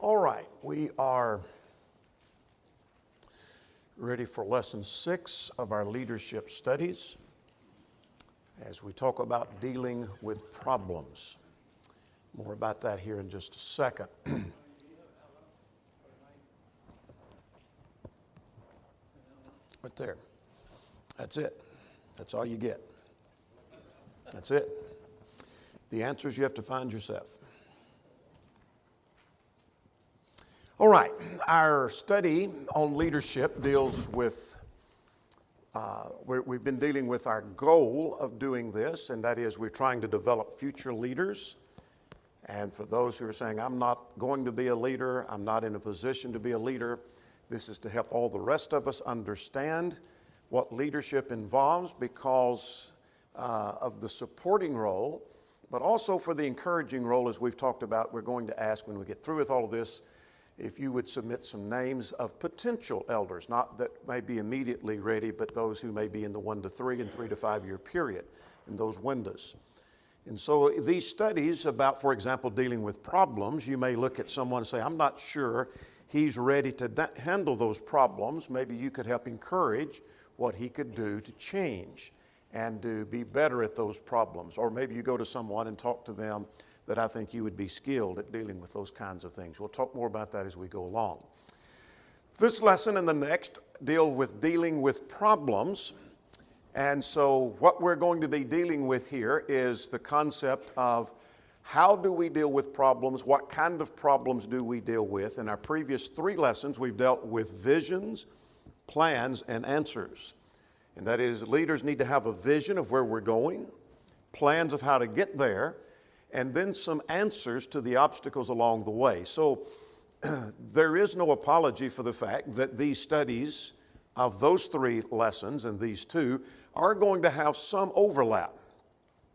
All right, we are ready for lesson 6 of our leadership studies as we talk about dealing with problems. More about that here in just a second. Right there. That's it. That's all you get. That's it. The answers you have to find yourself. All right, our study on leadership deals with, we've been dealing with our goal of doing this, and that is we're trying to develop future leaders. And for those who are saying, I'm not going to be a leader, I'm not in a position to be a leader, this is to help all the rest of us understand what leadership involves because of the supporting role, but also for the encouraging role, as we've talked about. We're going to ask when we get through with all of this, if you would submit some names of potential elders, not that may be immediately ready, but those who may be in the 1 to 3 and 3 to 5 year period in those windows. And so these studies about, for example, dealing with problems, you may look at someone and say, I'm not sure he's ready to handle those problems. Maybe you could help encourage what he could do to change and to be better at those problems. Or maybe you go to someone and talk to them that I think you would be skilled at dealing with those kinds of things. We'll talk more about that as we go along. This lesson and the next deal with dealing with problems. And so what we're going to be dealing with here is the concept of how do we deal with problems? What kind of problems do we deal with? In our previous 3 lessons, we've dealt with visions, plans, and answers. And that is, leaders need to have a vision of where we're going, plans of how to get there, and then some answers to the obstacles along the way. So there is no apology for the fact that these studies of those 3 lessons and these 2 are going to have some overlap.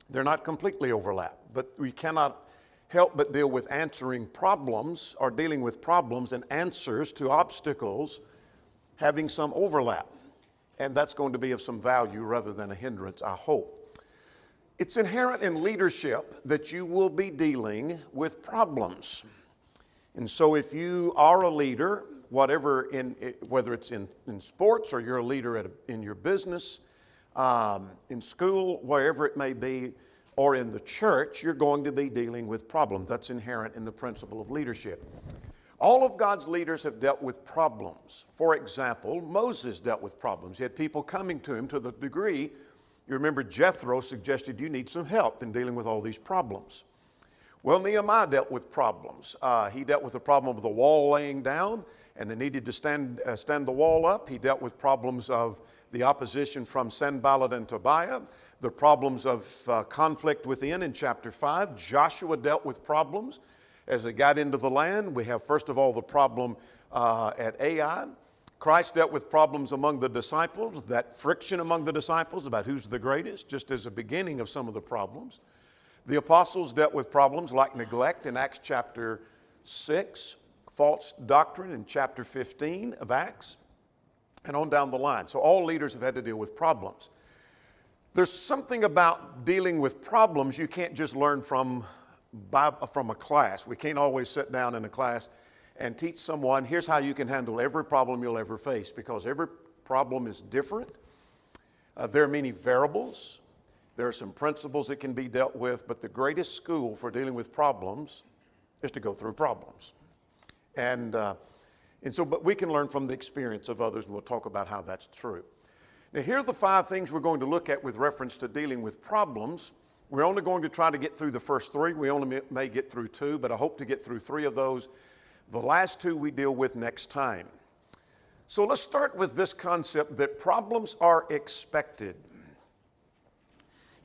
They're not completely overlap, but we cannot help but deal with answering problems or dealing with problems and answers to obstacles having some overlap. And that's going to be of some value rather than a hindrance, I hope. It's inherent in leadership that you will be dealing with problems. And so if you are a leader, whether it's in sports or you're a leader in your business, in school, wherever it may be, or in the church, you're going to be dealing with problems. That's inherent in the principle of leadership. All of God's leaders have dealt with problems. For example, Moses dealt with problems. He had people coming to him to the degree, you remember Jethro suggested you need some help in dealing with all these problems. Well, Nehemiah dealt with problems. He dealt with the problem of the wall laying down, and they needed to stand the wall up. He dealt with problems of the opposition from Sanballat and Tobiah, the problems of conflict within in chapter 5. Joshua dealt with problems as they got into the land. We have, first of all, the problem at Ai. Christ dealt with problems among the disciples, that friction among the disciples about who's the greatest, just as a beginning of some of the problems. The apostles dealt with problems like neglect in Acts chapter 6, false doctrine in chapter 15 of Acts, and on down the line. So all leaders have had to deal with problems. There's something about dealing with problems you can't just learn from a class. We can't always sit down in a class and teach someone, here's how you can handle every problem you'll ever face, because every problem is different. There are many variables. There are some principles that can be dealt with, but the greatest school for dealing with problems is to go through problems. But we can learn from the experience of others, and we'll talk about how that's true. Now, here are the 5 things we're going to look at with reference to dealing with problems. We're only going to try to get through the first 3. We only may get through 2, but I hope to get through 3 of those. The last 2 we deal with next time. So let's start with this concept that problems are expected.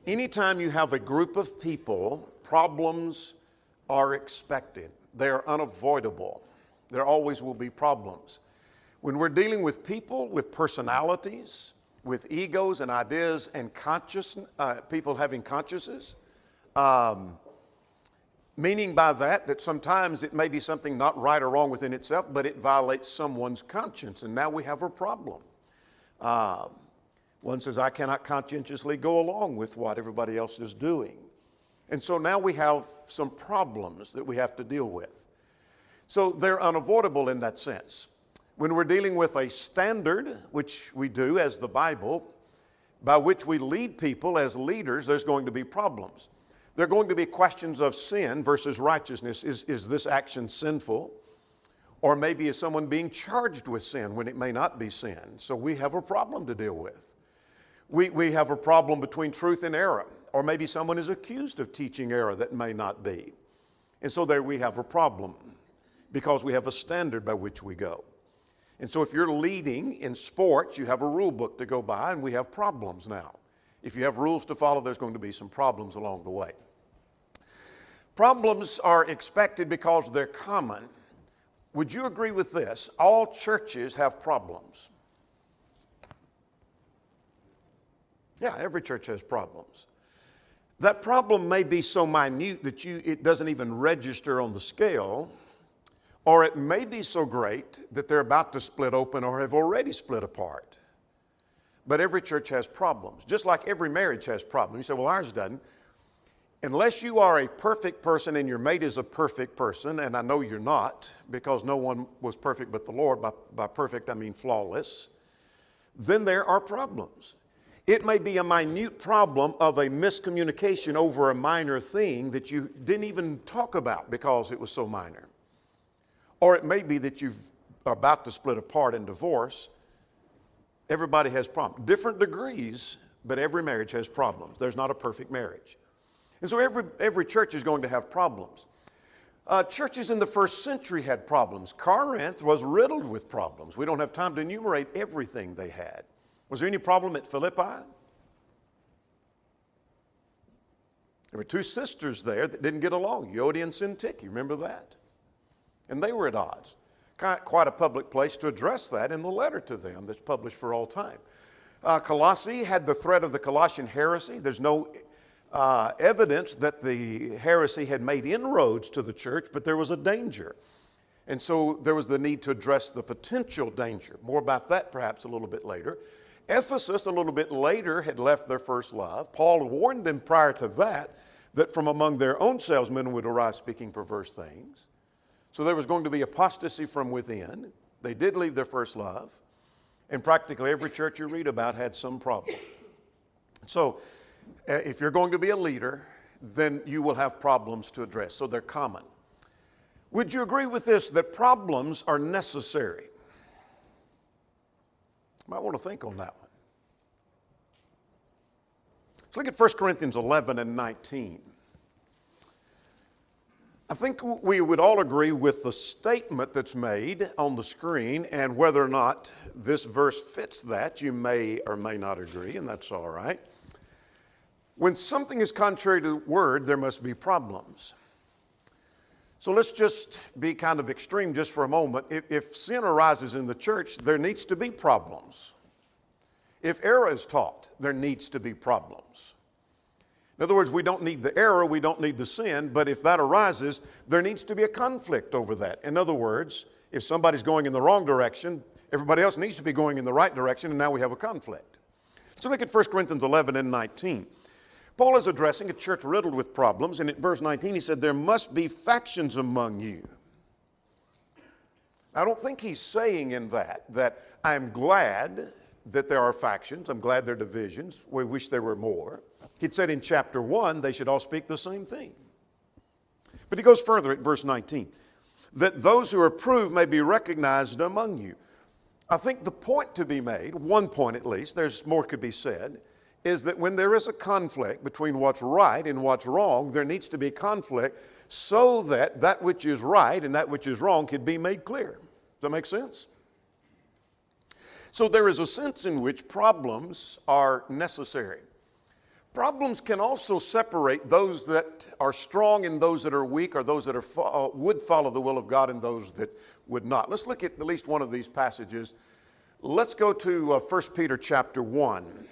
Anytime you have a group of people, problems are expected. They are unavoidable. There always will be problems. When we're dealing with people, with personalities, with egos and ideas and people having consciences, meaning by that sometimes it may be something not right or wrong within itself, but it violates someone's conscience, and now we have a problem. One says, I cannot conscientiously go along with what everybody else is doing. And so now we have some problems that we have to deal with. So they're unavoidable in that sense. When we're dealing with a standard, which we do as the Bible, by which we lead people as leaders, there's going to be problems. There are going to be questions of sin versus righteousness. Is this action sinful? Or maybe is someone being charged with sin when it may not be sin? So we have a problem to deal with. We have a problem between truth and error. Or maybe someone is accused of teaching error that may not be. And so there we have a problem because we have a standard by which we go. And so if you're leading in sports, you have a rule book to go by, and we have problems now. If you have rules to follow, there's going to be some problems along the way. Problems are expected because they're common. Would you agree with this? All churches have problems. Yeah, every church has problems. That problem may be so minute that it doesn't even register on the scale, or it may be so great that they're about to split open or have already split apart. But every church has problems, just like every marriage has problems. You say, well, ours doesn't. Unless you are a perfect person and your mate is a perfect person, and I know you're not, because no one was perfect but the Lord. By perfect, I mean flawless. Then there are problems. It may be a minute problem of a miscommunication over a minor thing that you didn't even talk about because it was so minor. Or it may be that you're about to split apart and divorce. Everybody has problems. Different degrees, but every marriage has problems. There's not a perfect marriage. And so every church is going to have problems. Churches in the first century had problems. Corinth was riddled with problems. We don't have time to enumerate everything they had. Was there any problem at Philippi? There were two sisters there that didn't get along, Euodia and Syntyche. Remember that? And they were at odds. Quite a public place to address that in the letter to them that's published for all time. Colossae had the threat of the Colossian heresy. There's no evidence that the heresy had made inroads to the church, but there was a danger. And so there was the need to address the potential danger. More about that perhaps a little bit later. Ephesus, a little bit later, had left their first love. Paul warned them prior to that from among their own selves men would arise speaking perverse things. So there was going to be apostasy from within. They did leave their first love. And practically every church you read about had some problem. So if you're going to be a leader, then you will have problems to address. So they're common. Would you agree with this, that problems are necessary? You might want to think on that one. Let's look at 1 Corinthians 11 and 19. I think we would all agree with the statement that's made on the screen, and whether or not this verse fits that, you may or may not agree, and that's all right. When something is contrary to the word, there must be problems. So let's just be kind of extreme just for a moment. If sin arises in the church, there needs to be problems. If error is taught, there needs to be problems. In other words, we don't need the error, we don't need the sin, but if that arises, there needs to be a conflict over that. In other words, if somebody's going in the wrong direction, everybody else needs to be going in the right direction, and now we have a conflict. So look at 1 Corinthians 11 and 19. Paul is addressing a church riddled with problems, and in verse 19 he said, there must be factions among you. I don't think he's saying in that I'm glad that there are factions, I'm glad there are divisions, we wish there were more. He'd said in chapter 1 they should all speak the same thing. But he goes further at verse 19, that those who are approved may be recognized among you. I think the point to be made, one point at least, there's more could be said, is that when there is a conflict between what's right and what's wrong, there needs to be conflict so that that which is right and that which is wrong can be made clear. Does that make sense? So there is a sense in which problems are necessary. Problems can also separate those that are strong and those that are weak, or those that would follow the will of God and those that would not. Let's look at least one of these passages. Let's go to 1 Peter chapter 1.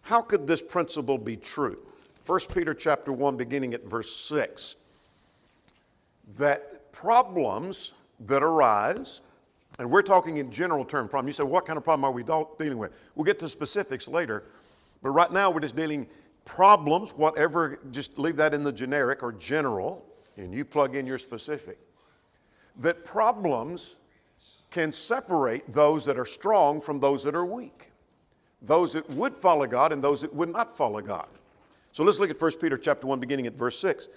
How could this principle be true? 1 Peter chapter 1, beginning at verse 6. That problems that arise, and we're talking in general term problem. You say, what kind of problem are we dealing with? We'll get to specifics later. But right now we're just dealing problems, whatever, just leave that in the generic or general, and you plug in your specific. that problems can separate those that are strong from those that are weak, those that would follow God and those that would not follow God. So let's look at 1 Peter chapter 1, beginning at verse 6.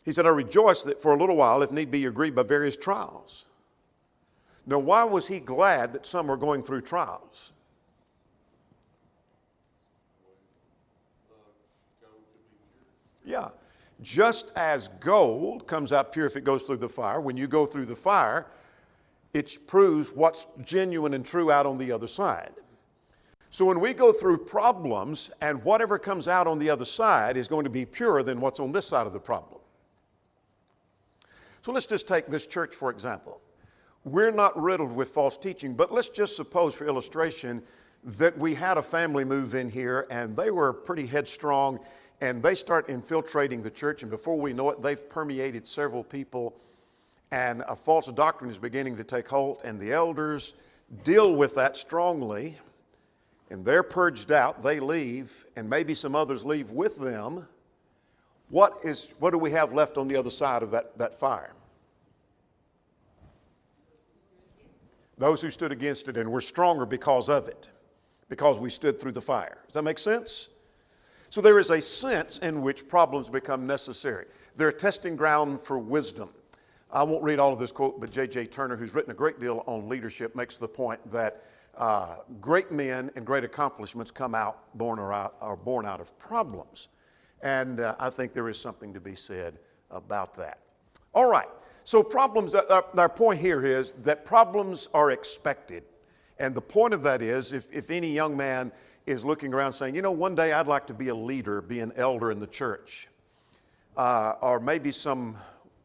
He said, I rejoice that for a little while, if need be, you're grieved by various trials. Now, why was he glad that some were going through trials? Yeah. Just as gold comes out pure if it goes through the fire, when you go through the fire, it proves what's genuine and true out on the other side. So when we go through problems, and whatever comes out on the other side is going to be purer than what's on this side of the problem. So let's just take this church, for example. We're not riddled with false teaching, but let's just suppose for illustration that we had a family move in here and they were pretty headstrong and they start infiltrating the church, and before we know it, they've permeated several people and a false doctrine is beginning to take hold, and the elders deal with that strongly, and they're purged out, they leave, and maybe some others leave with them. What do we have left on the other side of that fire? Those who stood against it and were stronger because of it, because we stood through the fire. Does that make sense? So there is a sense in which problems become necessary. They're a testing ground for wisdom. I won't read all of this quote, but J.J. Turner, who's written a great deal on leadership, makes the point that great men and great accomplishments are born out of problems. And I think there is something to be said about that. All right, so problems, our point here is that problems are expected. And the point of that is, if any young man is looking around saying, one day I'd like to be a leader, be an elder in the church. Or maybe some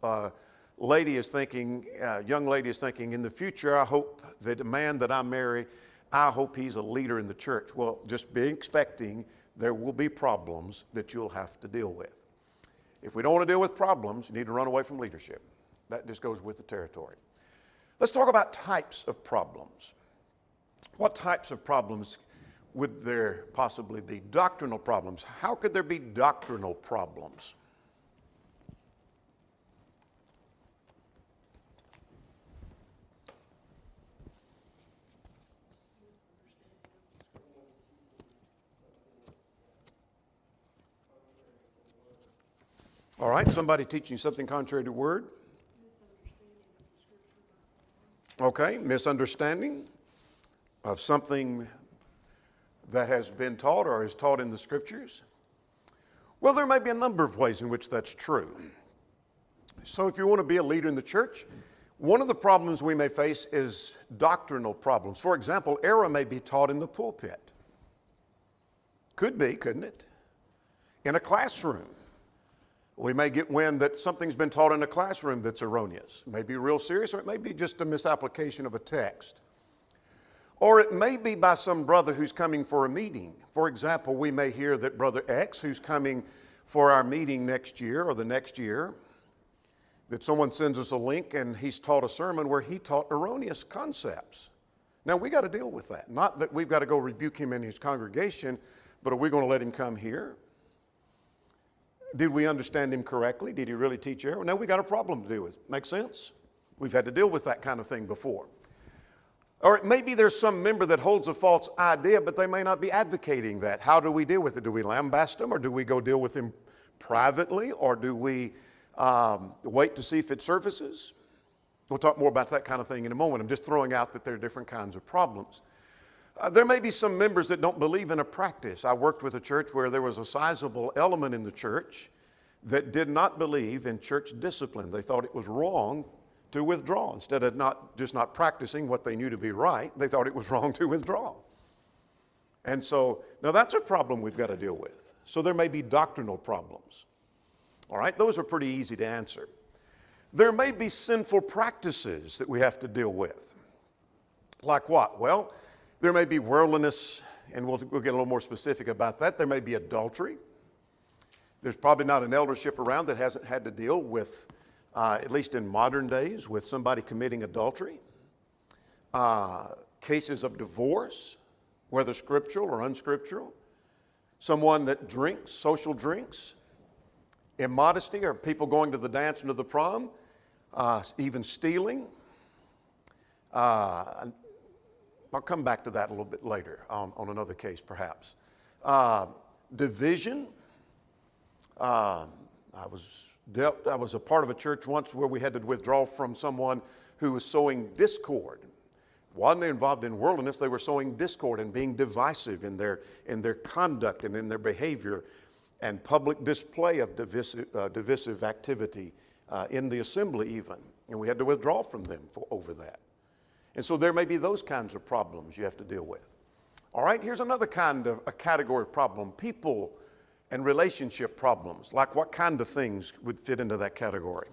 young lady is thinking, in the future, I hope that the man that I marry, I hope he's a leader in the church. Well, just be expecting there will be problems that you'll have to deal with. If we don't want to deal with problems, you need to run away from leadership. That just goes with the territory. Let's talk about types of problems. What types of problems would there possibly be? Doctrinal problems. How could there be doctrinal problems? All right, somebody teaching something contrary to word? Okay, misunderstanding of something that has been taught or is taught in the scriptures. Well, there may be a number of ways in which that's true. So if you want to be a leader in the church, one of the problems we may face is doctrinal problems. For example, error may be taught in the pulpit. Could be, couldn't it? In a classroom. We may get wind that something's been taught in a classroom that's erroneous. It may be real serious, or it may be just a misapplication of a text. Or it may be by some brother who's coming for a meeting. For example, we may hear that Brother X, who's coming for our meeting next year or the next year, that someone sends us a link and he's taught a sermon where he taught erroneous concepts. Now, we got to deal with that. Not that we've got to go rebuke him in his congregation, but are we going to let him come here? Did we understand him correctly? Did he really teach error? No, we got a problem to deal with. Make sense? We've had to deal with that kind of thing before. Or maybe there's some member that holds a false idea, but they may not be advocating that. How do we deal with it? Do we lambast them, or do we go deal with him privately, or do we wait to see if it surfaces? We'll talk more about that kind of thing in a moment. I'm just throwing out that there are different kinds of problems. There may be some members that don't believe in a practice. I worked with a church where there was a sizable element in the church that did not believe in church discipline. They thought it was wrong to withdraw. Instead of not practicing what they knew to be right, they thought it was wrong to withdraw. And so, now that's a problem we've got to deal with. So there may be doctrinal problems. All right, those are pretty easy to answer. There may be sinful practices that we have to deal with. Like what? Well, there may be worldliness, and we'll get a little more specific about that. There may be adultery. There's probably not an eldership around that hasn't had to deal with, at least in modern days, with somebody committing adultery. Cases of divorce, whether scriptural or unscriptural. Someone that drinks, social drinks. Immodesty, or people going to the dance and to the prom. even stealing. I'll come back to that a little bit later on another case perhaps. Division. I was a part of a church once where we had to withdraw from someone who was sowing discord. Wasn't involved in worldliness, they were sowing discord and being divisive in their conduct and in their behavior and public display of divisive activity in the assembly even. And we had to withdraw from them over that. And so there may be those kinds of problems you have to deal with. All right, here's another kind of a category of problem, people and relationship problems. Like what kind of things would fit into that category?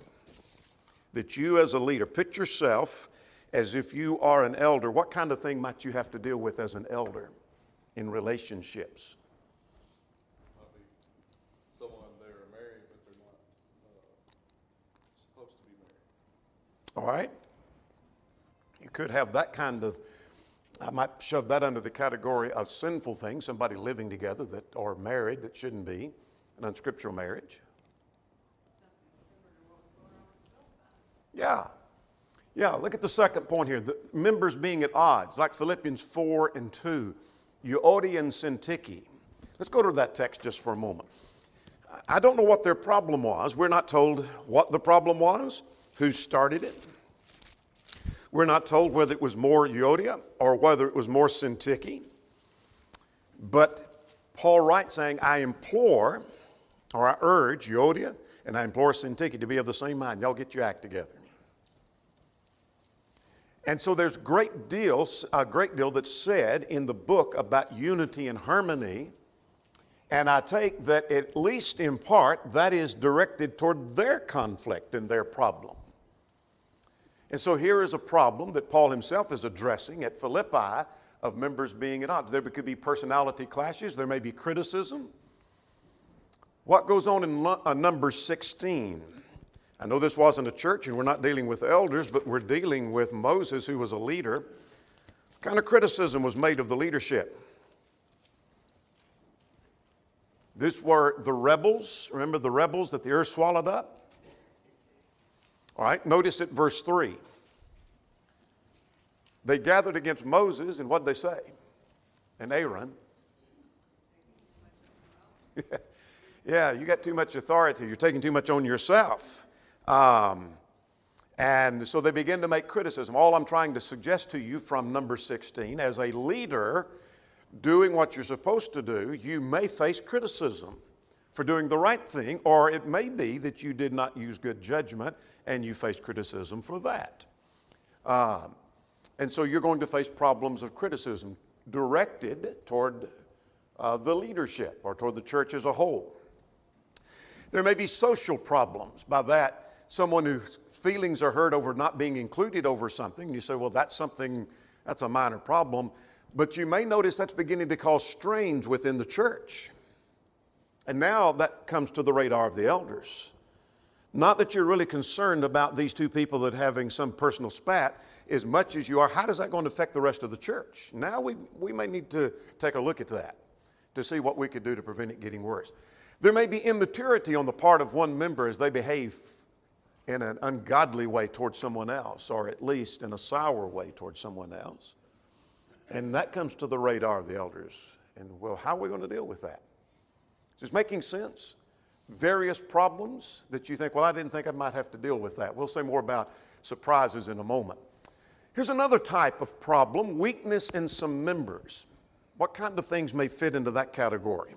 That you as a leader, picture yourself as if you are an elder. What kind of thing might you have to deal with as an elder in relationships? Someone they're married, but they're not supposed to be married. All right. You could have that kind of, I might shove that under the category of sinful things, somebody living together that are married that shouldn't be, an unscriptural marriage. Yeah. Look at the second point here. The members being at odds, like Philippians 4:2. Euodia and Syntyche. Let's go to that text just for a moment. I don't know what their problem was. We're not told what the problem was, who started it. We're not told whether it was more Euodia or whether it was more Syntyche. But Paul writes saying, I implore, or I urge Euodia and I implore Syntyche to be of the same mind. Y'all get your act together. And so there's a great deal that's said in the book about unity and harmony. And I take that at least in part, that is directed toward their conflict and their problem. And so here is a problem that Paul himself is addressing at Philippi of members being at odds. There could be personality clashes. There may be criticism. What goes on in Numbers 16? I know this wasn't a church and we're not dealing with elders, but we're dealing with Moses, who was a leader. What kind of criticism was made of the leadership? These were the rebels. Remember the rebels that the earth swallowed up? All right, notice at verse 3. They gathered against Moses, and what did they say? And Aaron. Yeah, you got too much authority. You're taking too much on yourself. And so they begin to make criticism. All I'm trying to suggest to you from number 16, as a leader doing what you're supposed to do, you may face criticism for doing the right thing, or it may be that you did not use good judgment and you face criticism for that. And so you're going to face problems of criticism directed toward the leadership or toward the church as a whole. There may be social problems. By that, someone whose feelings are hurt over not being included over something. You say, well, that's a minor problem. But you may notice that's beginning to cause strains within the church. And now that comes to the radar of the elders. Not that you're really concerned about these two people that having some personal spat as much as you are, how is that going to affect the rest of the church? Now we may need to take a look at that to see what we could do to prevent it getting worse. There may be immaturity on the part of one member as they behave in an ungodly way towards someone else, or at least in a sour way towards someone else. And that comes to the radar of the elders. And well, how are we going to deal with that? Is this making sense? Various problems that you think, well, I didn't think I might have to deal with that. We'll say more about surprises in a moment. Here's another type of problem, weakness in some members. What kind of things may fit into that category?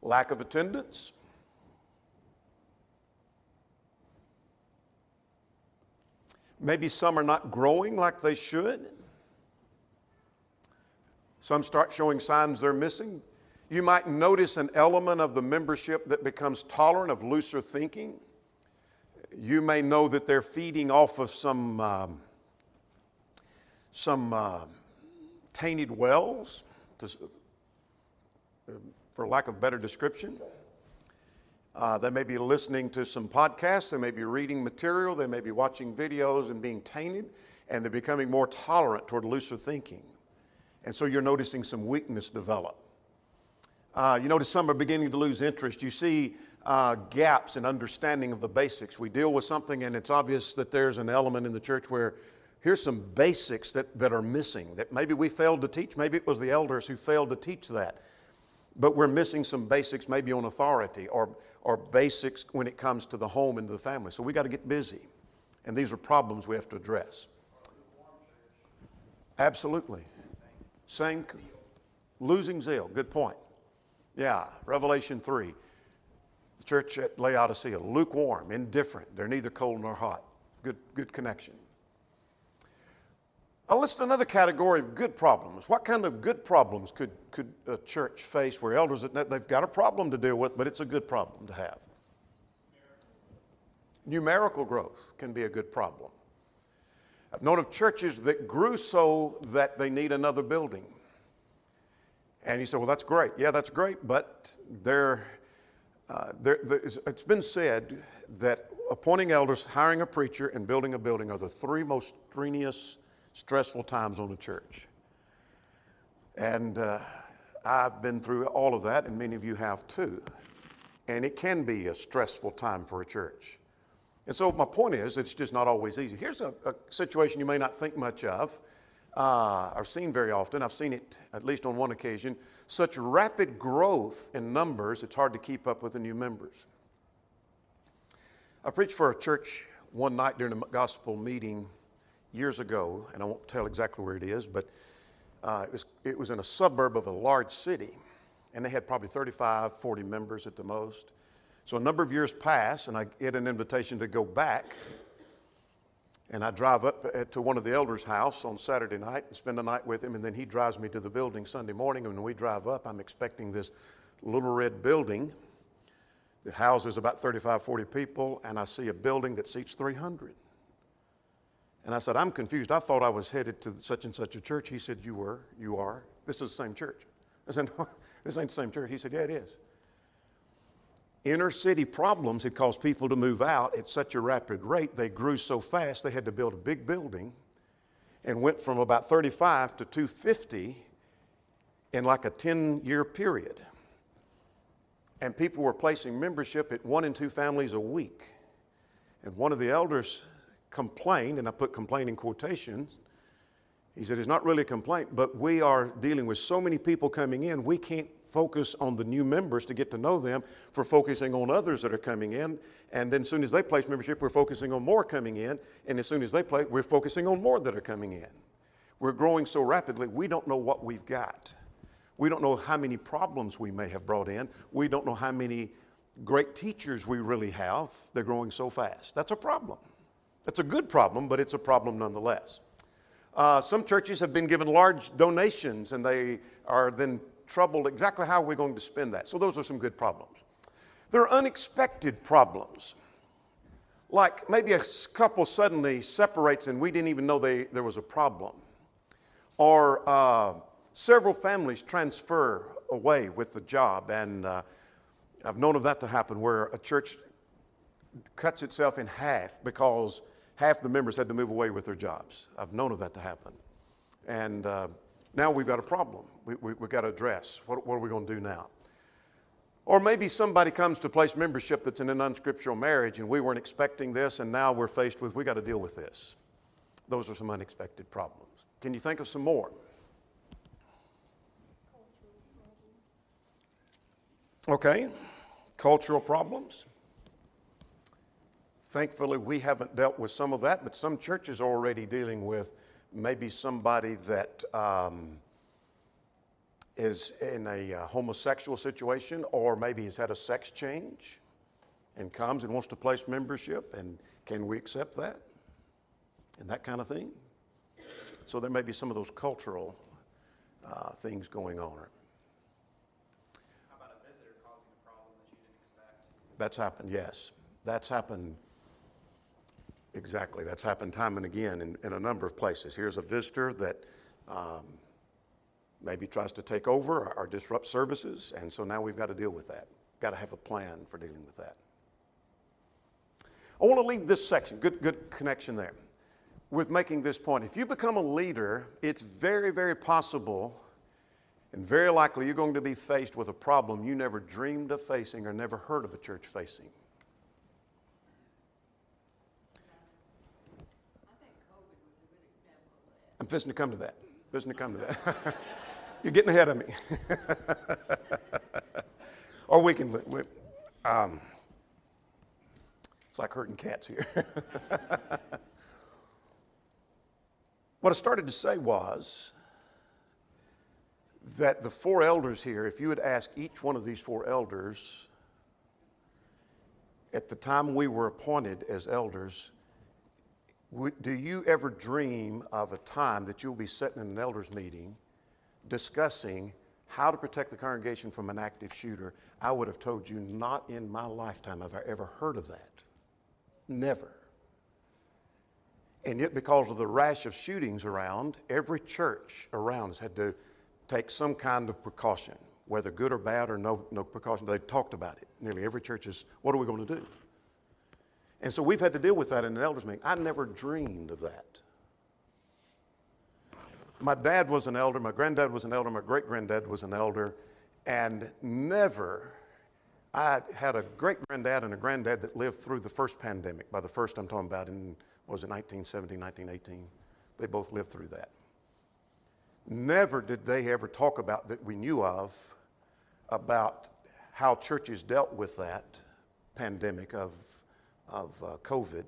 Lack of attendance. Maybe some are not growing like they should. Some start showing signs they're missing. You might notice an element of the membership that becomes tolerant of looser thinking. You may know that they're feeding off of some tainted wells, for lack of better description. They may be listening to some podcasts, they may be reading material, they may be watching videos and being tainted, and they're becoming more tolerant toward looser thinking. And so you're noticing some weakness develop. You notice some are beginning to lose interest. You see gaps in understanding of the basics. We deal with something and it's obvious that there's an element in the church where here's some basics that are missing, that maybe we failed to teach. Maybe it was the elders who failed to teach that. But we're missing some basics maybe on authority or basics when it comes to the home and the family. So we got to get busy. And these are problems we have to address. Absolutely. Same. Losing zeal. Good point. Yeah, Revelation 3. The church at Laodicea, lukewarm, indifferent. They're neither cold nor hot. Good connection. I'll list another category of good problems. What kind of good problems could a church face where elders, they've got a problem to deal with, but it's a good problem to have? Numerical growth can be a good problem. I've known of churches that grew so that they need another building. And you say, well, that's great. Yeah, that's great, but it's been said that appointing elders, hiring a preacher, and building a building are the three most strenuous, stressful times on the church. And I've been through all of that, and many of you have too. And it can be a stressful time for a church. And so my point is, it's just not always easy. Here's a situation you may not think much of, or seen very often. I've seen it at least on one occasion. Such rapid growth in numbers, it's hard to keep up with the new members. I preached for a church one night during a gospel meeting years ago, and I won't tell exactly where it is, but it was in a suburb of a large city, and they had probably 35, 40 members at the most. So a number of years pass, and I get an invitation to go back, and I drive up to one of the elders' house on Saturday night and spend the night with him, and then he drives me to the building Sunday morning, and when we drive up, I'm expecting this little red building that houses about 35, 40 people, and I see a building that seats 300. And I said, I'm confused. I thought I was headed to such and such a church. He said, you are. This is the same church. I said, no, this ain't the same church. He said, yeah, it is. Inner city problems had caused people to move out at such a rapid rate. They grew so fast, they had to build a big building and went from about 35 to 250 in like a 10-year period. And people were placing membership at 1 and 2 families a week. And one of the elders complained, and I put complaint in quotations. He said, it's not really a complaint, but we are dealing with so many people coming in, we can't focus on the new members to get to know them for focusing on others that are coming in. And then as soon as they place membership, we're focusing on more coming in. And as soon as they play, we're focusing on more that are coming in. We're growing so rapidly, we don't know what we've got. We don't know how many problems we may have brought in. We don't know how many great teachers we really have. They're growing so fast. That's a problem. That's a good problem, but it's a problem nonetheless. Some churches have been given large donations, and they are then troubled exactly how we're going to spend that. So those are some good problems. There are unexpected problems. Like maybe a couple suddenly separates and we didn't even know there was a problem. Or several families transfer away with the job. And I've known of that to happen where a church cuts itself in half because half the members had to move away with their jobs. I've known of that to happen. And now we've got a problem we've got to address. What are we going to do now? Or maybe somebody comes to place membership that's in an unscriptural marriage and we weren't expecting this and now we're faced with, we got to deal with this. Those are some unexpected problems. Can you think of some more? Okay, cultural problems. Thankfully, we haven't dealt with some of that, but some churches are already dealing with maybe somebody that is in a homosexual situation or maybe has had a sex change and comes and wants to place membership, and can we accept that? And that kind of thing. So there may be some of those cultural things going on. How about a visitor causing a problem that you didn't expect? That's happened, yes. That's happened. Exactly. That's happened time and again in a number of places. Here's a visitor that maybe tries to take over or disrupt services, and so now we've got to deal with that. Got to have a plan for dealing with that. I want to leave this section, good connection there, with making this point. If you become a leader, it's very, very possible, And very likely you're going to be faced with a problem you never dreamed of facing or never heard of a church facing. I think COVID was a good example of that. I'm fixing to come to that. You're getting ahead of me. Or we can, it's like herding cats here. What I started to say was that the four elders here, if you would ask each one of these four elders, at the time we were appointed as elders, do you ever dream of a time that you'll be sitting in an elders meeting discussing how to protect the congregation from an active shooter? I would have told you, not in my lifetime have I ever heard of that. Never. And yet, because of the rash of shootings around, every church around has had to take some kind of precaution, whether good or bad or no precaution. They've talked about it. Nearly every church is, what are we going to do? And so we've had to deal with that in an elders meeting. I never dreamed of that. My dad was an elder, my granddad was an elder, my great-granddad was an elder, and never, I had a great-granddad and a granddad that lived through the first pandemic. By the first I'm talking about in, what was it, 1917, 1918? They both lived through that. Never did they ever talk about, that we knew of, about how churches dealt with that pandemic of COVID.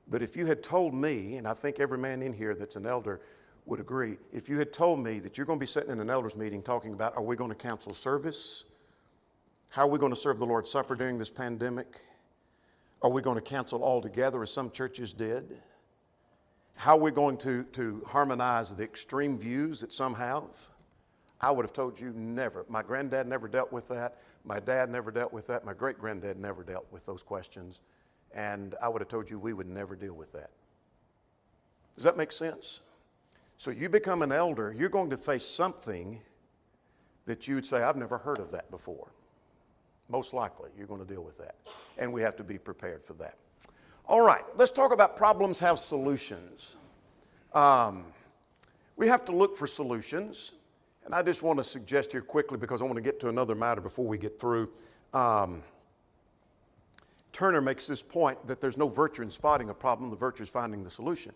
But if you had told me, and I think every man in here that's an elder would agree, if you had told me that you're going to be sitting in an elders meeting talking about, are we going to cancel service? How are we going to serve the Lord's Supper during this pandemic? Are we going to cancel altogether, as some churches did? How are we going to harmonize the extreme views that some have? I would have told you never. My granddad never dealt with that. My dad never dealt with that. My great-granddad never dealt with those questions. And I would have told you we would never deal with that. Does that make sense? So you become an elder, you're going to face something that you would say, I've never heard of that before. Most likely, you're going to deal with that. And we have to be prepared for that. All right, let's talk about problems have solutions. We have to look for solutions. And I just want to suggest here quickly, because I want to get to another matter before we get through. Turner makes this point that there's no virtue in spotting a problem, the virtue is finding the solution.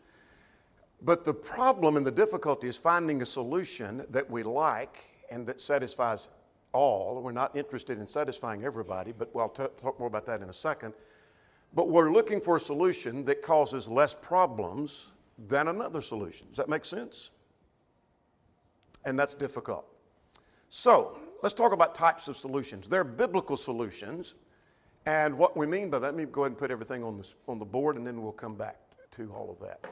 But the problem and the difficulty is finding a solution that we like and that satisfies all. We're not interested in satisfying everybody, but I'll talk more about that in a second. But we're looking for a solution that causes less problems than another solution. Does that make sense? And that's difficult. So let's talk about types of solutions. There are biblical solutions. And what we mean by that, let me go ahead and put everything on the board, and then we'll come back to all of that.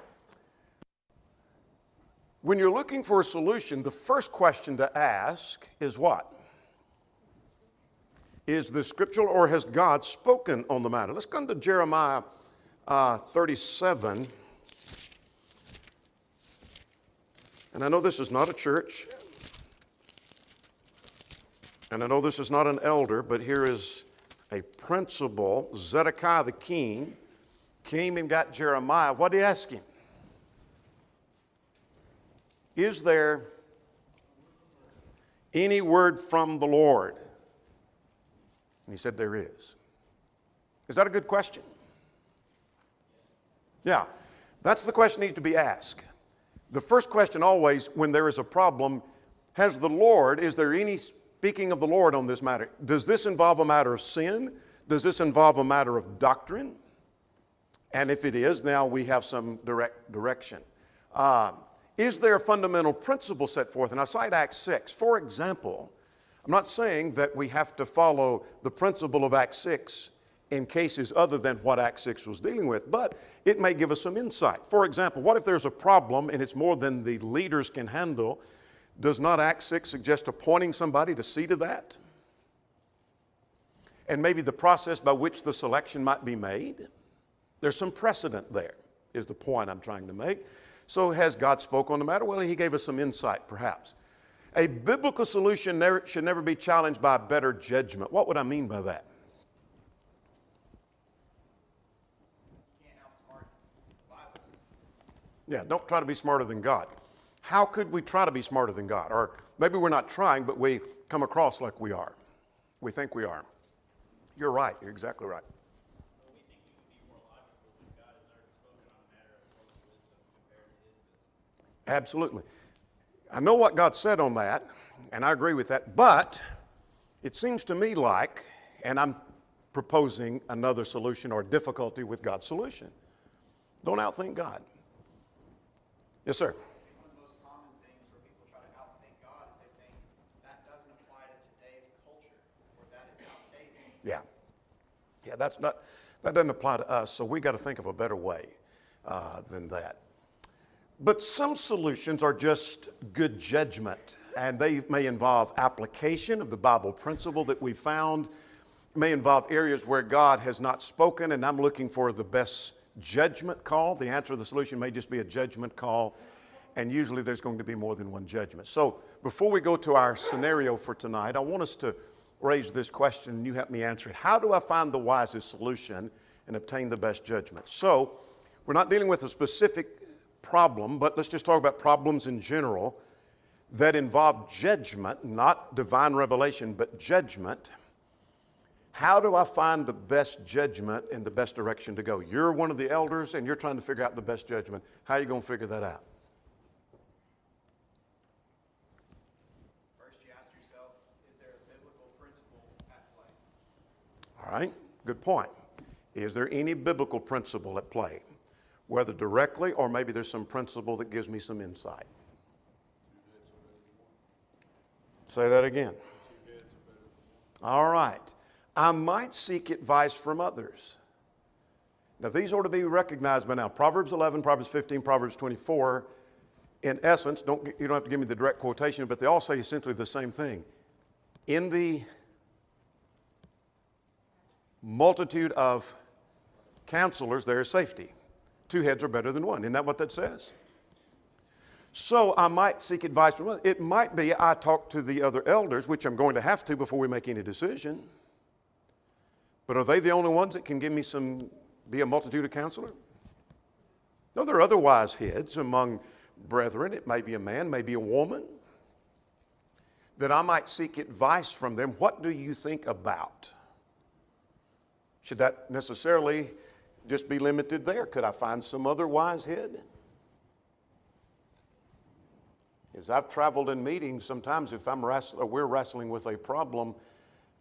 When you're looking for a solution, the first question to ask is what? Is this scriptural, or has God spoken on the matter? Let's come to Jeremiah 37. And I know this is not a church, and I know this is not an elder, but here is a principal. Zedekiah the king came and got Jeremiah. What did he ask him? Is there any word from the Lord? And he said, there is. Is that a good question? Yeah, that's the question that needs to be asked. The first question always, when there is a problem, is there any speaking of the Lord on this matter? Does this involve a matter of sin? Does this involve a matter of doctrine? And if it is, now we have some direction. Is there a fundamental principle set forth? And I cite Acts 6. For example, I'm not saying that we have to follow the principle of Acts 6 in cases other than what Acts 6 was dealing with, but it may give us some insight. For example, what if there's a problem and it's more than the leaders can handle? Does not Acts 6 suggest appointing somebody to see to that? And maybe the process by which the selection might be made? There's some precedent there, is the point I'm trying to make. So has God spoken on the matter? Well, he gave us some insight, perhaps. A biblical solution should never be challenged by a better judgment. What would I mean by that? You can't outsmart the Bible. Yeah, don't try to be smarter than God. How could we try to be smarter than God? Or maybe we're not trying, but we come across like we are. We think we are. You're right. You're exactly right. Well, we think we could be more logical, but God has already spoken on a matter of moral wisdom compared to his wisdom. Absolutely. I know what God said on that, and I agree with that, but it seems to me like, and I'm proposing another solution or difficulty with God's solution. Don't outthink God. Yes, sir. One of the most common things where people try to outthink God is they think that doesn't apply to today's culture, or that is outdated. Yeah. Yeah, that doesn't apply to us, so we got to think of a better way than that. But some solutions are just good judgment, and they may involve application of the Bible principle that we found, may involve areas where God has not spoken, and I'm looking for the best judgment call. The answer to the solution may just be a judgment call, and usually there's going to be more than one judgment. So before we go to our scenario for tonight, I want us to raise this question, and you help me answer it. How do I find the wisest solution and obtain the best judgment? So we're not dealing with a specific problem, but let's just talk about problems in general that involve judgment, not divine revelation, but judgment. How do I find the best judgment and the best direction to go? You're one of the elders and you're trying to figure out the best judgment. How are you going to figure that out? First, you ask yourself, is there a biblical principle at play? All right, good point. Is there any biblical principle at play? Whether directly or maybe there's some principle that gives me some insight. Say that again. All right. I might seek advice from others. Now, these ought to be recognized by now. Proverbs 11, Proverbs 15, Proverbs 24, in essence, you don't have to give me the direct quotation, but they all say essentially the same thing. In the multitude of counselors, there is safety. 2 heads are better than one. Isn't that what that says? So I might seek advice from others. It might be I talk to the other elders, which I'm going to have to before we make any decision. But are they the only ones that can give me be a multitude of counselor? No, there are other wise heads among brethren. It may be a man, maybe a woman, that I might seek advice from them. What do you think about? Should that necessarily just be limited there? Could I find some other wise head? As I've traveled in meetings, sometimes if we're wrestling with a problem,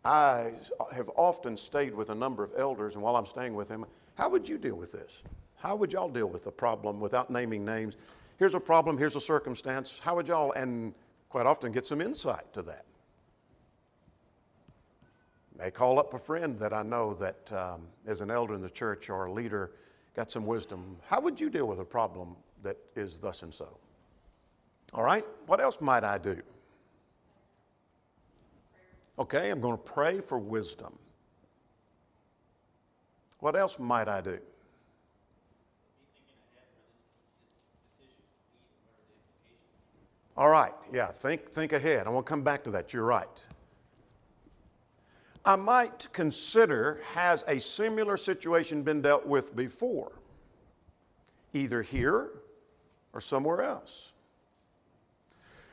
I have often stayed with a number of elders, and while I'm staying with them, how would you deal with this? How would y'all deal with a problem without naming names? Here's a problem, here's a circumstance. How would y'all, and quite often get some insight to that. May call up a friend that I know that is an elder in the church or a leader, got some wisdom. How would you deal with a problem that is thus and so? All right, what else might I do? Okay, I'm going to pray for wisdom. What else might I do? All right, yeah, think ahead. I want to come back to that. You're right. I might consider, has a similar situation been dealt with before? Either here or somewhere else.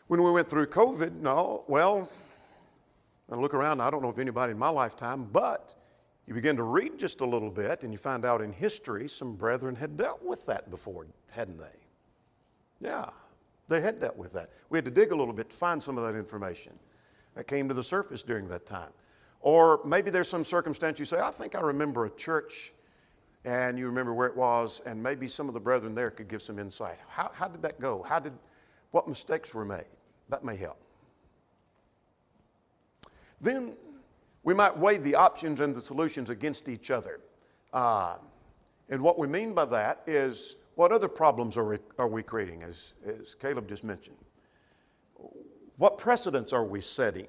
When we went through COVID, I look around, I don't know if anybody in my lifetime, but you begin to read just a little bit and you find out in history some brethren had dealt with that before, hadn't they? Yeah, they had dealt with that. We had to dig a little bit to find some of that information that came to the surface during that time. Or maybe there's some circumstance you say, I think I remember a church, and you remember where it was, and maybe some of the brethren there could give some insight. How did that go? What mistakes were made? That may help. Then we might weigh the options and the solutions against each other. And what we mean by that is, what other problems are we creating, as Caleb just mentioned? What precedents are we setting?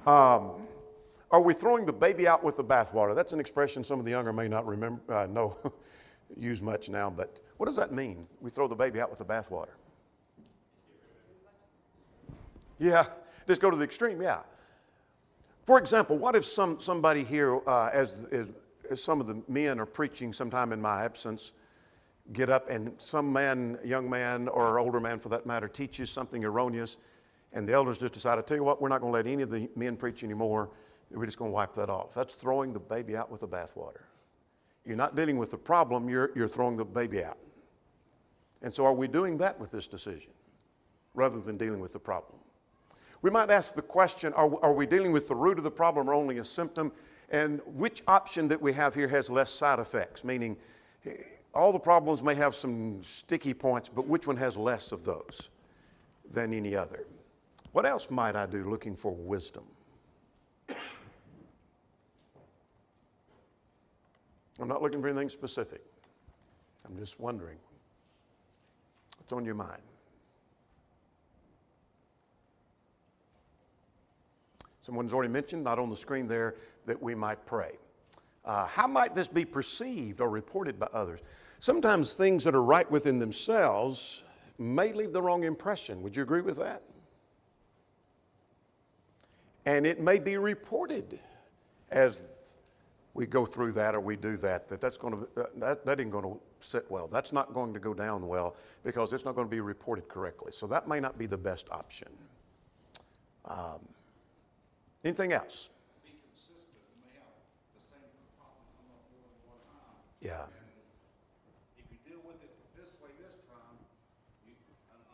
Are we throwing the baby out with the bathwater? That's an expression some of the younger may not use much now, but what does that mean? We throw the baby out with the bathwater. Yeah, just go to the extreme, yeah. For example, what if somebody here, as some of the men are preaching sometime in my absence, get up and some man, young man or older man for that matter, teaches something erroneous, and the elders just decide, I tell you what, we're not going to let any of the men preach anymore. We're just going to wipe that off. That's throwing the baby out with the bathwater. You're not dealing with the problem, you're throwing the baby out. And so are we doing that with this decision rather than dealing with the problem? We might ask the question, are we dealing with the root of the problem or only a symptom? And which option that we have here has less side effects? Meaning, all the problems may have some sticky points, but which one has less of those than any other? What else might I do looking for wisdom? I'm not looking for anything specific. I'm just wondering what's on your mind. Someone's already mentioned, not on the screen there, that we might pray. How might this be perceived or reported by others? Sometimes things that are right within themselves may leave the wrong impression. Would you agree with that? And it may be reported as we go through that or we do that, that ain't going to sit well. That's not going to go down well because it's not going to be reported correctly. So that may not be the best option. Anything else? Be consistent. You may have the same problem come up more than one time. Yeah. And if you deal with it this way this time,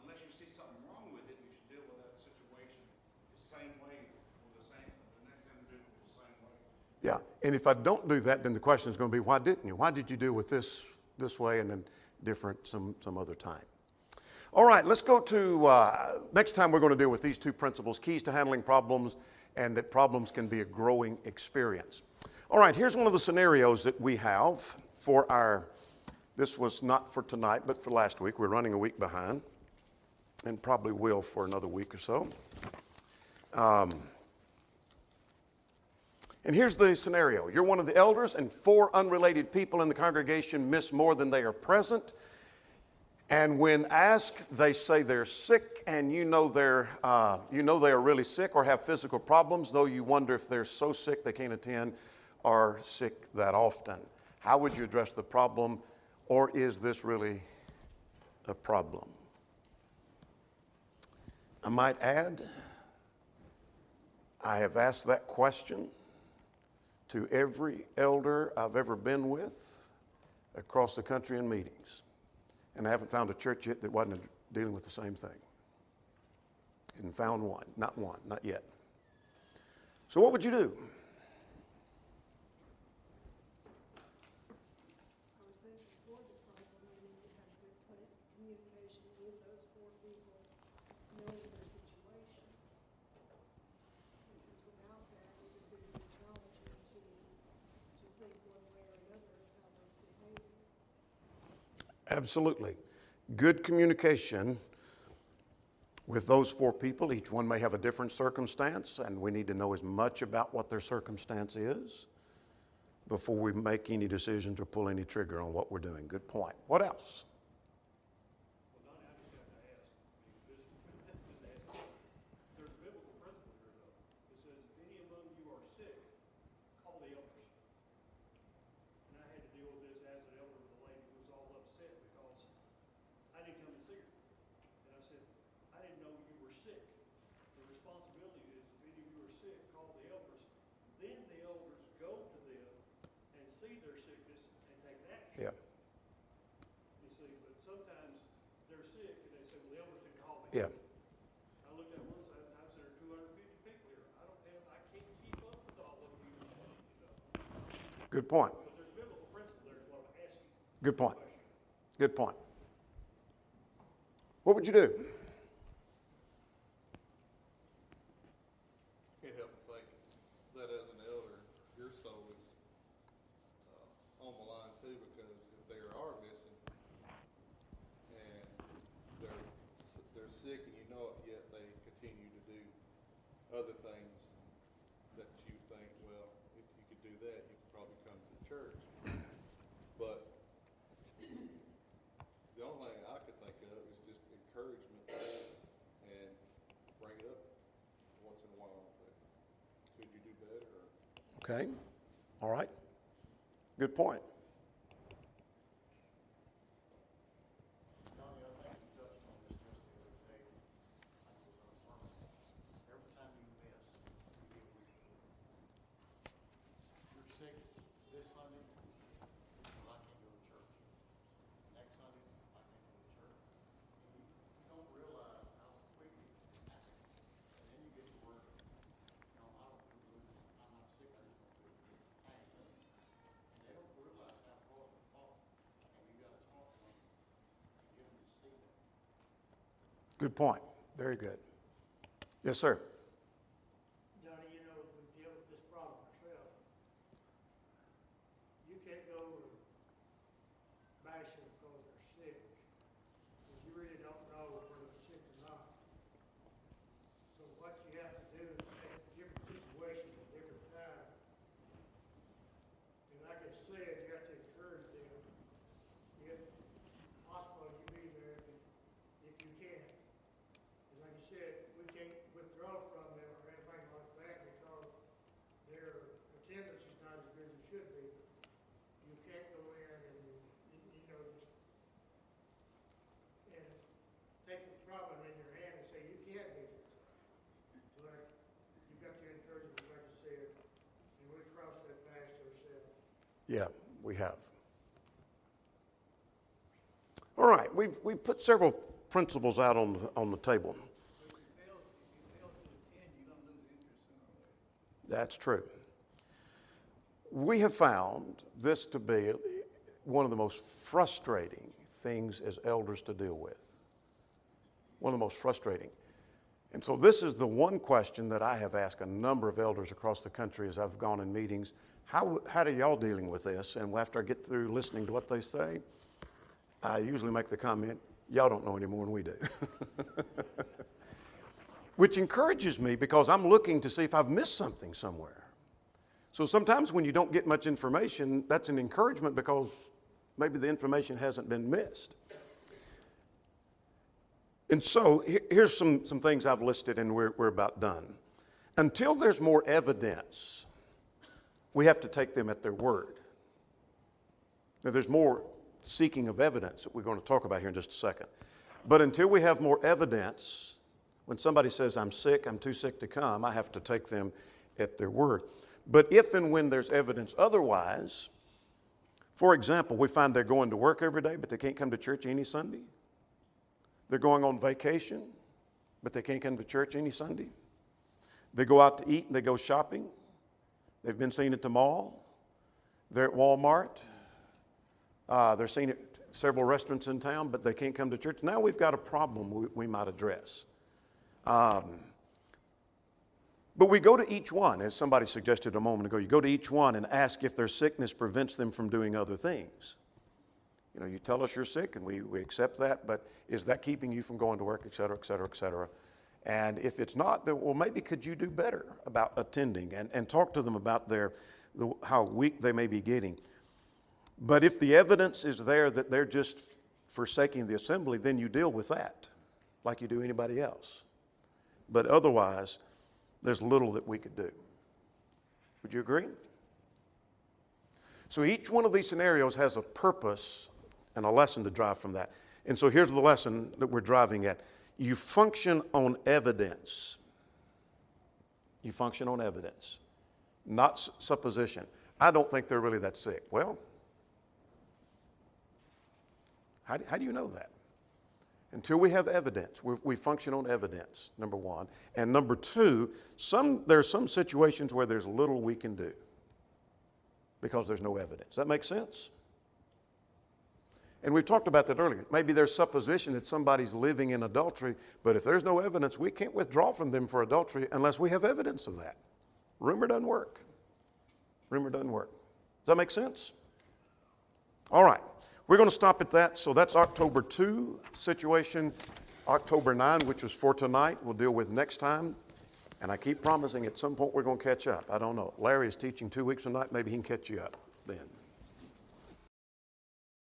unless you see something wrong with it, you should deal with that situation the same way or the next individual the same way. Yeah, and if I don't do that, then the question is going to be, why didn't you? Why did you deal with this way and then different some other time? All right, let's go to, next time we're going to deal with these two principles, keys to handling problems, and that problems can be a growing experience. All right, here's one of the scenarios that we have for this was not for tonight, but for last week. We're running a week behind, and probably will for another week or so. And here's the scenario. You're one of the elders, and 4 unrelated people in the congregation miss more than they are present. And when asked, they say they're sick, and you know they are really sick or have physical problems, though you wonder if they're so sick they can't attend or sick that often. How would you address the problem, or is this really a problem? I might add, I have asked that question to every elder I've ever been with across the country in meetings. And I haven't found a church yet that wasn't dealing with the same thing. And found one, not yet. So what would you do? I would think before the problem, you need to have good communication with those 4 people, knowing their situation. Because without that, it would be challenging to think one way or another of how they're behaving. Absolutely. Good communication with those 4 people. Each one may have a different circumstance, and we need to know as much about what their circumstance is before we make any decisions or pull any trigger on what we're doing. Good point. What else? Well, Donnie, I just have to ask, there's a biblical principle here, though. It says, if any among you are sick, call the elders. And I had to deal with this as an elder with a lady who was all upset because I didn't come to see her. And I said, I didn't know you were sick. The responsibility is, if any of you are sick, call the elders. Then the elders go to them and see their sickness and take action. Yeah. You see, but sometimes they're sick and they say, well, the elders didn't call me. Yeah. I looked at one side and I said, there are 250 people here. I can't keep up with all of you. Good point. But there's biblical principle there is what I'm asking. Good point. Good point. What would you do? Can't help but think that as an elder, your soul is on the line too, because if they are missing and they're sick and you know it, yet they continue to do other things that you think, well, if you could do that, you could probably come to church. But the only thing I could think of is just encouragement and bring it up once in a while. But could you do better? Or Okay. All right. Good point. Good point. Very good. Yes, sir. Johnny, you know, we deal with this problem ourselves. You can't go to bash them because they're sick, because you really don't know whether they're sick or not. So what you have to do is take different situations at different times. And like I said, you have to encourage them. If possible, you be there if you can. And like you said, we can't withdraw from them or anything like that because their attendance is not as good as it should be. You can't go in and, you know, just, and take the problem in your hand and say, you can't be there. But you've got to encourage them, like you said, and we've crossed that path ourselves. Yeah, we have. All right, we've put several principles out on the table. That's true. We have found this to be one of the most frustrating things as elders to deal with. One of the most frustrating. And so this is the one question that I have asked a number of elders across the country as I've gone in meetings. How are y'all dealing with this? And after I get through listening to what they say, I usually make the comment, y'all don't know any more than we do. Which encourages me because I'm looking to see if I've missed something somewhere. So sometimes when you don't get much information, that's an encouragement because maybe the information hasn't been missed. And so here's some things I've listed and we're about done. Until there's more evidence, we have to take them at their word. Now there's more seeking of evidence that we're going to talk about here in just a second. But until we have more evidence, when somebody says, I'm sick, I'm too sick to come, I have to take them at their word. But if and when there's evidence otherwise, for example, we find they're going to work every day, but they can't come to church any Sunday. They're going on vacation, but they can't come to church any Sunday. They go out to eat and they go shopping. They've been seen at the mall. They're at Walmart. They're seen at several restaurants in town, but they can't come to church. Now we've got a problem we might address. But we go to each one, as somebody suggested a moment ago, you go to each one and ask if their sickness prevents them from doing other things. You know, you tell us you're sick and we accept that, but is that keeping you from going to work, et cetera, et cetera, et cetera? And if it's not, then, well, maybe could you do better about attending and talk to them about how weak they may be getting. But if the evidence is there that they're just forsaking the assembly, then you deal with that like you do anybody else. But otherwise, there's little that we could do. Would you agree? So each one of these scenarios has a purpose and a lesson to drive from that. And so here's the lesson that we're driving at. You function on evidence. You function on evidence, not supposition. I don't think they're really that sick. Well, how do you know that? Until we have evidence, we function on evidence, number one. And number two, there are some situations where there's little we can do because there's no evidence. Does that make sense? And we've talked about that earlier. Maybe there's supposition that somebody's living in adultery, but if there's no evidence, we can't withdraw from them for adultery unless we have evidence of that. Rumor doesn't work. Rumor doesn't work. Does that make sense? All right. We're going to stop at that. So that's October 2 situation. October 9, which was for tonight, we'll deal with next time. And I keep promising at some point we're going to catch up. I don't know. Larry is teaching 2 weeks from tonight. Maybe he can catch you up then.